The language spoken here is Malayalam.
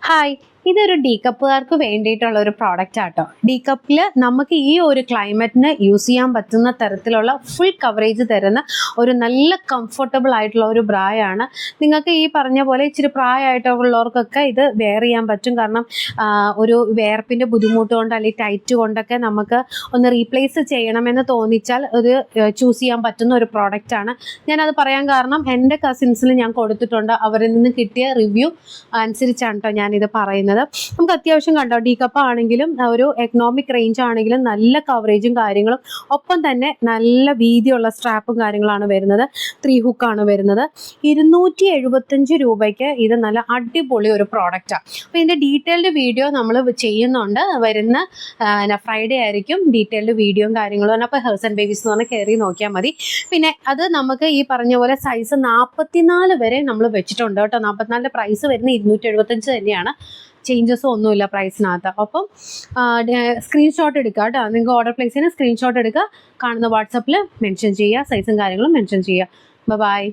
ഹായ്, ഇതൊരു ഡി കപ്പുകാർക്ക് വേണ്ടിയിട്ടുള്ള ഒരു പ്രോഡക്റ്റ് ആട്ടോ. ഡി കപ്പിൽ നമുക്ക് ഈ ഒരു ക്ലൈമറ്റിന് യൂസ് ചെയ്യാൻ പറ്റുന്ന തരത്തിലുള്ള ഫുൾ കവറേജ് തരുന്ന ഒരു നല്ല കംഫർട്ടബിൾ ആയിട്ടുള്ള ഒരു ബ്രായാണ്. നിങ്ങൾക്ക് ഈ പറഞ്ഞ പോലെ ഇച്ചിരി പ്രായമായിട്ടുള്ളവർക്കൊക്കെ ഇത് വെയർ ചെയ്യാൻ പറ്റും. കാരണം ഒരു വേർപ്പിൻ്റെ ബുദ്ധിമുട്ട് കൊണ്ട് അല്ലെങ്കിൽ ടൈറ്റ് കൊണ്ടൊക്കെ നമുക്ക് ഒന്ന് റീപ്ലേസ് ചെയ്യണമെന്ന് തോന്നിച്ചാൽ ഒരു ചൂസ് ചെയ്യാൻ പറ്റുന്ന ഒരു പ്രോഡക്റ്റാണ്. ഞാനത് പറയാൻ കാരണം എൻ്റെ കസിൻസിൽ ഞാൻ കൊടുത്തിട്ടുണ്ട്. അവരിൽ നിന്ന് കിട്ടിയ റിവ്യൂ അനുസരിച്ചാണ് കേട്ടോ ഞാനിത് പറയുന്നത്. നമുക്ക് അത്യാവശ്യം കണ്ടോ, ഡി കപ്പ് ആണെങ്കിലും ഒരു എക്കണോമിക് റേഞ്ച് ആണെങ്കിലും നല്ല കവറേജും കാര്യങ്ങളും, ഒപ്പം തന്നെ നല്ല വീതിയുള്ള സ്ട്രാപ്പും കാര്യങ്ങളാണ് വരുന്നത്. 3 ഹുക്കാണ് വരുന്നത്. 275 രൂപയ്ക്ക് ഇത് നല്ല അടിപൊളി ഒരു പ്രോഡക്റ്റാണ്. അപ്പോൾ ഇതിൻ്റെ ഡീറ്റെയിൽഡ് വീഡിയോ നമ്മൾ ചെയ്യുന്നുണ്ട്. വരുന്ന ഫ്രൈഡേ ആയിരിക്കും ഡീറ്റെയിൽഡ് വീഡിയോയും കാര്യങ്ങളും. അപ്പോൾ ഹെർസ് ആൻഡ് ബേബീസ് എന്ന് പറഞ്ഞാൽ കയറി നോക്കിയാൽ മതി. പിന്നെ അത് നമുക്ക് ഈ പറഞ്ഞ പോലെ സൈസ് 44 വരെ നമ്മൾ വെച്ചിട്ടുണ്ട് കേട്ടോ. 44 പ്രൈസ് വരുന്ന 275 തന്നെയാണ്. ചേഞ്ചസും ഒന്നുമില്ല പ്രൈസിനകത്ത്. അപ്പം സ്ക്രീൻഷോട്ട് എടുക്കുക കേട്ടോ. നിങ്ങൾക്ക് ഓർഡർ പ്ലേസ് ചെയ്യുന്ന സ്ക്രീൻഷോട്ട് എടുക്കുക, കാണുന്ന വാട്സപ്പിൽ മെൻഷൻ ചെയ്യുക, സൈസും കാര്യങ്ങളും മെൻഷൻ ചെയ്യുക. ബൈ.